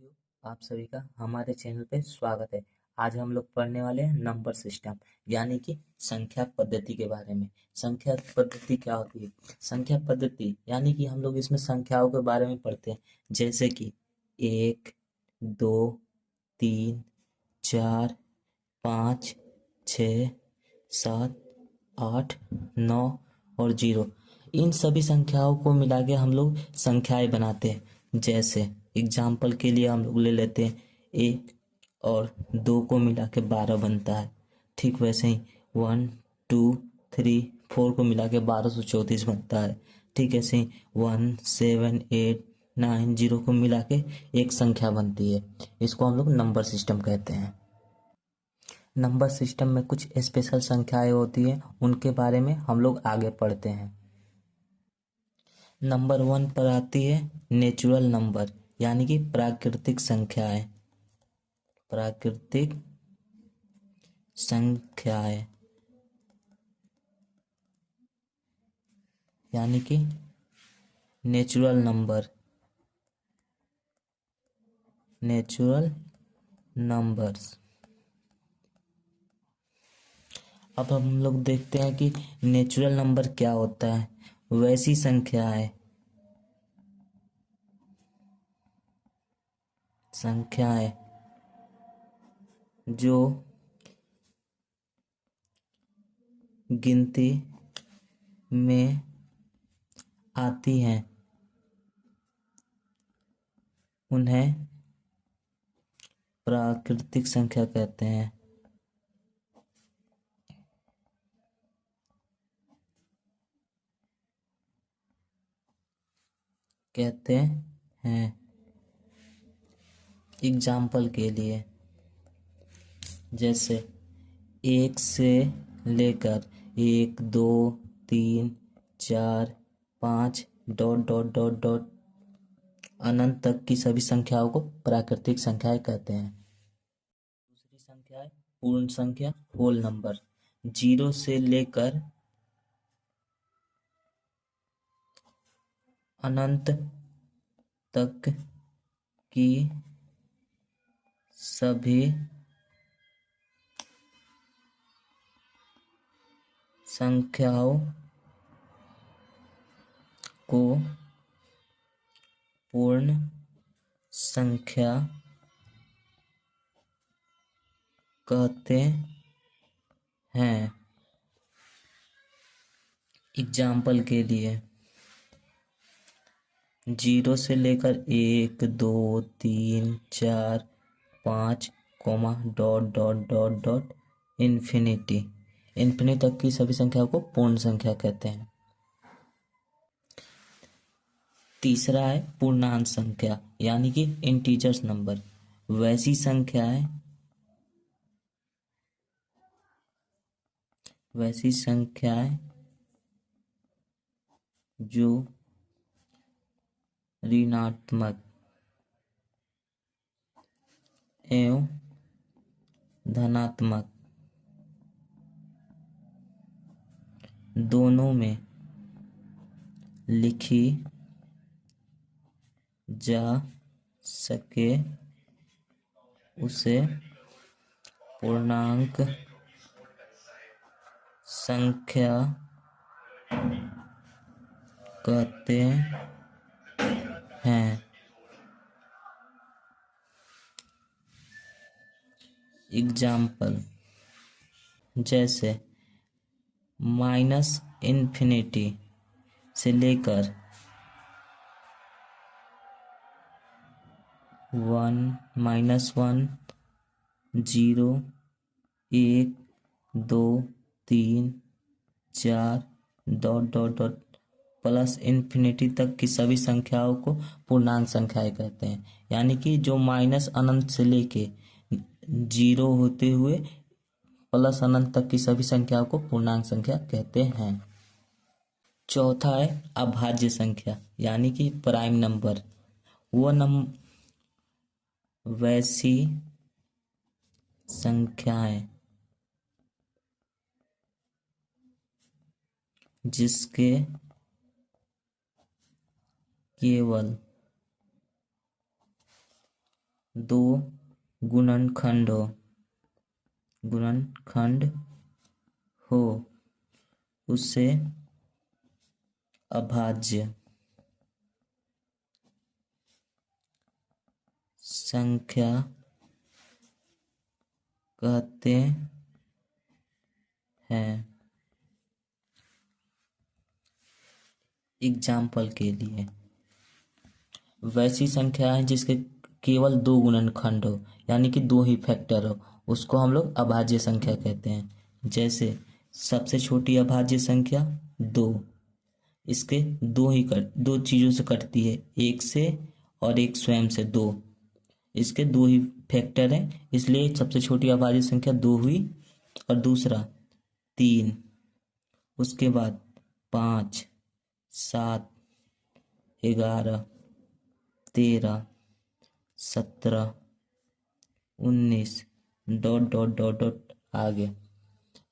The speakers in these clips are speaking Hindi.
साथियों, आप सभी का हमारे चैनल पे स्वागत है। आज हम लोग पढ़ने वाले हैं नंबर सिस्टम यानी कि संख्या पद्धति के बारे में। संख्या पद्धति क्या होती है? संख्या पद्धति यानी कि हम लोग इसमें संख्याओं के बारे में पढ़ते हैं, जैसे कि 1, 2, 3, 4, 5, 6, 7, 8, 9 और 0। इन सभी संख्याओं को मिला के हम लोग संख्याएं बनाते हैं। जैसे एग्जाम्पल के लिए हम लोग ले लेते हैं 1 और 2 को मिला के 12 बनता है। ठीक वैसे ही 1, 2, 3, 4 को मिला के 1234 बनता है। ठीक ऐसे ही 1, 7, 8, 9, 0 को मिला के एक संख्या बनती है। इसको हम लोग नंबर सिस्टम कहते हैं। नंबर सिस्टम में कुछ स्पेशल संख्याएं होती हैं, उनके बारे में हम लोग आगे पढ़ते हैं। नंबर 1 पर आती है नेचुरल नंबर यानी कि प्राकृतिक संख्याएं। प्राकृतिक संख्याएं यानी कि नेचुरल नंबर। Natural numbers. अब हम लोग देखते हैं कि नेचुरल नंबर क्या होता है। वैसी संख्याएं जो गिनती में आती हैं उन्हें प्राकृतिक संख्या कहते हैं। एग्जाम्पल के लिए जैसे 1 से लेकर 1, 2, 3, 4, 5 डॉट डॉट डॉट डॉट अनंत तक की सभी संख्याओं को प्राकृतिक संख्याएं कहते हैं। दूसरी संख्या है पूर्ण संख्या, होल नंबर। 0 से लेकर अनंत तक की सभी संख्याओं को पूर्ण संख्या कहते हैं। एग्जाम्पल के लिए 0 से लेकर 1, 2, 3, 4, 5 comma dot dot dot dot infinity तक की सभी संख्याओं को पूर्ण संख्या कहते हैं। तीसरा है पूर्णांक संख्या यानी कि इंटीजर्स नंबर। वैसी संख्याएं जो ऋणात्मक एवं धनात्मक दोनों में लिखी जा सके उसे पूर्णांक संख्या कहते हैं। एग्जाम्पल जैसे -इन्फिनिटी से लेकर 1, -1, 0, 1, 2, 3, 4 dot dot dot plus infinity तक की सभी संख्याओं को पूर्णांक संख्याएं कहते हैं। यानी कि जो माइनस अनंत से लेके 0 होते हुए प्लस अनंत तक की सभी संख्याओं को पूर्णांक संख्या कहते हैं। चौथा है अभाज्य संख्या यानी कि प्राइम नंबर। वैसी संख्याएं जिसके केवल दो गुणनखंड हो उसे अभाज्य संख्या कहते हैं। एग्जाम्पल के लिए, वैसी संख्या है जिसके केवल दो गुणनखंड हो, यानी कि दो ही फैक्टर हो, उसको हम लोग अभाज्य संख्या कहते हैं। जैसे सबसे छोटी अभाज्य संख्या 2, इसके दो चीज़ों से कटती है, एक से और एक स्वयं से 2, इसके दो ही फैक्टर हैं, इसलिए सबसे छोटी अभाज्य संख्या 2 हुई। और दूसरा 3, उसके बाद 5, 7, 11, 13, 17, 19 डॉट डॉट डॉट डॉट आगे,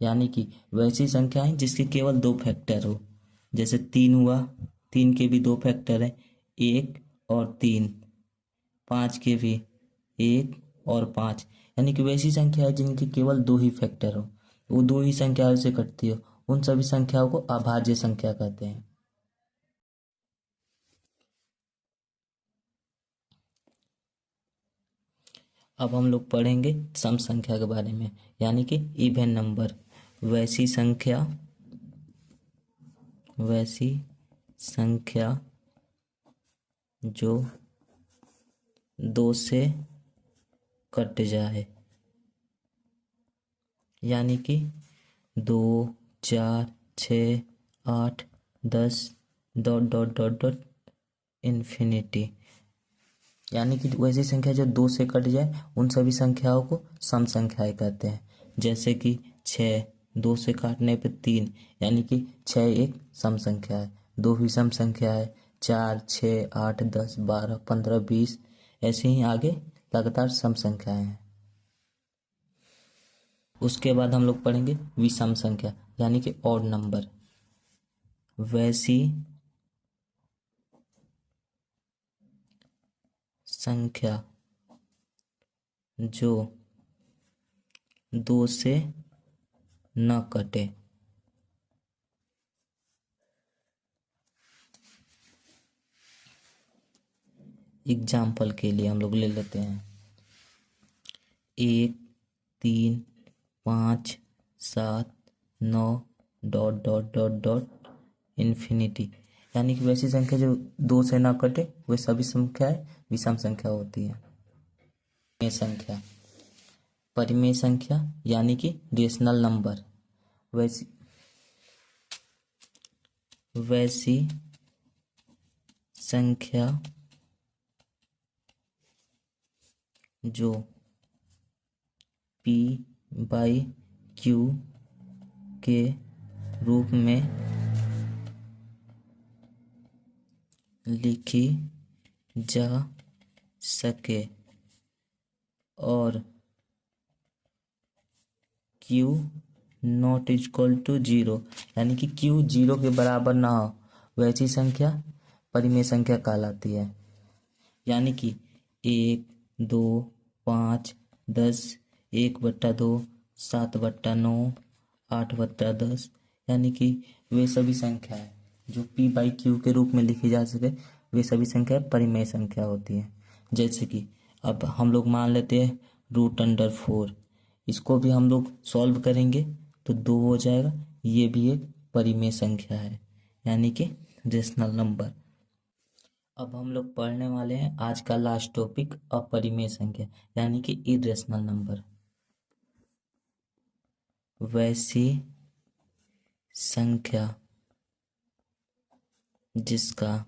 यानी कि वैसी संख्याएं जिसके केवल दो फैक्टर हो। जैसे 3 हुआ, 3 के भी दो फैक्टर हैं, 1 और 3। 5 के भी 1 और 5, यानी कि वैसी संख्या है जिनके केवल दो ही फैक्टर हो, वो दो ही संख्याओं से कटती हो, उन सभी संख्याओं को अभाज्य संख्या कहते हैं। अब हम लोग पढ़ेंगे सम संख्या के बारे में, यानी कि इवन नंबर। वैसी संख्या जो 2 से कट जाए, यानी कि 2, 4, 6, 8, 10 dot dot dot dot infinity, यानी कि वैसी संख्या जो 2 से कट जाए, उन सभी संख्याओं को सम संख्याएं कहते हैं। जैसे कि 6, 2 से काटने पे 3, यानी कि 6 एक सम संख्या है। 2 भी सम संख्या है, 4, 6, 8, 10, 12, 15, 20, ऐसे ही आगे लगातार सम संख्याएं हैं। उसके बाद हम लोग पढ़ेंगे विषम संख्या, यानी कि ऑड नंबर। वैसी संख्या जो 2 से न कटे। एग्जाम्पल के लिए हम लोग ले लेते हैं 1, 3, 5, 7, 9 dot dot dot dot infinity, यानी कि वैसी संख्या जो 2 से ना कटे वे सभी संख्याएं विषम संख्या होती है। परिमेय संख्या यानी कि रेशनल नंबर। वैसी संख्या जो P/Q के रूप में लिखी जा सके और Q नॉट इक्वल टू 0, यानी कि Q 0 के बराबर ना हो, वैसी संख्या परिमेय संख्या कहलाती है। यानी कि 1, 2, 5, 10, 1/2, 7/9, 8/10, यानी कि वे सभी संख्या है जो P/Q के रूप में लिखी जा सके, वे सभी संख्या परिमेय संख्या होती है। जैसे कि अब हम लोग मान लेते हैं √4, इसको भी हम लोग सॉल्व करेंगे तो 2 हो जाएगा, ये भी एक परिमेय संख्या है, यानी कि रेशनल नंबर। अब हम लोग पढ़ने वाले हैं आज का लास्ट टॉपिक, अपरिमेय संख्या, यानी कि इरेशनल नंबर। वैसी संख्या जिसका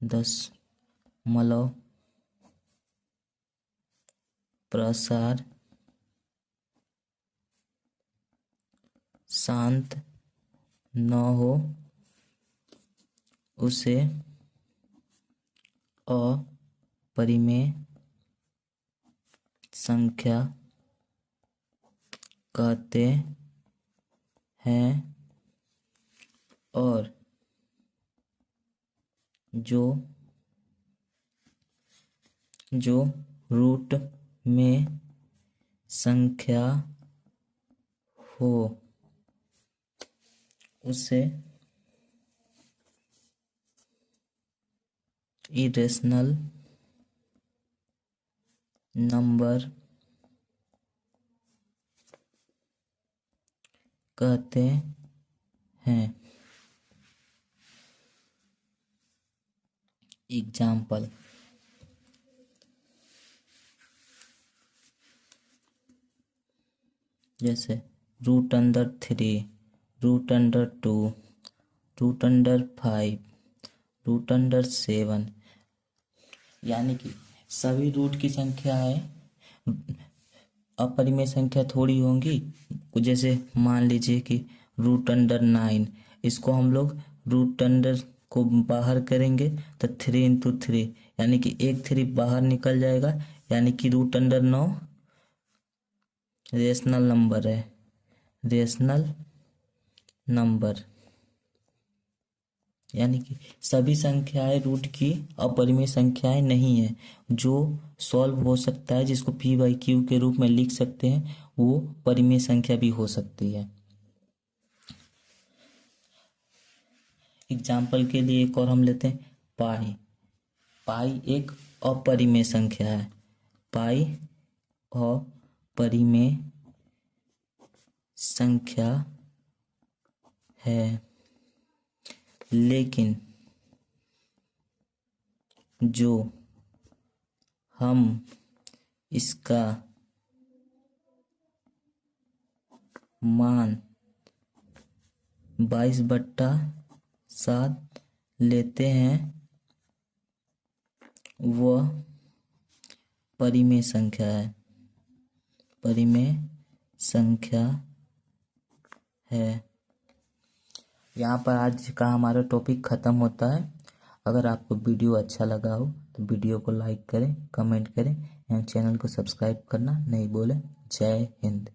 दशमलव प्रसार शांत न हो उसे अपरिमेय संख्या कहते हैं। और जो जो रूट में संख्या हो उसे इरेशनल नंबर कहते हैं। एग्जाम्पल, जैसे root under 3, root under 2, root under 5, root under 7, यानी कि सभी रूट की संख्याएं अपरिमेय संख्या थोड़ी होंगी। जैसे मान लीजिए कि रूट अंडर 9, इसको हम लोग रूट अंडर को बाहर करेंगे तो 3 × 3, यानी कि एक 3 बाहर निकल जाएगा, यानी कि रूट अंडर 9 रेशनल नंबर है। रेशनल नंबर यानी कि सभी संख्याएं रूट की अपरिमेय संख्याएं नहीं है। जो सॉल्व हो सकता है, जिसको p/q के रूप में लिख सकते हैं, वो परिमेय संख्या भी हो सकती है। एग्जाम्पल के लिए एक और हम लेते हैं पाई। पाई एक अपरिमेय संख्या है। पाई अपरिमेय संख्या है, लेकिन जो हम इसका मान 22/7 लेते हैं वह परिमेय संख्या है। परिमेय संख्या है। यहाँ पर आज का हमारा टॉपिक ख़त्म होता है। अगर आपको वीडियो अच्छा लगा हो तो वीडियो को लाइक करें, कमेंट करें एवं चैनल को सब्सक्राइब करना नहीं भूलें। जय हिंद।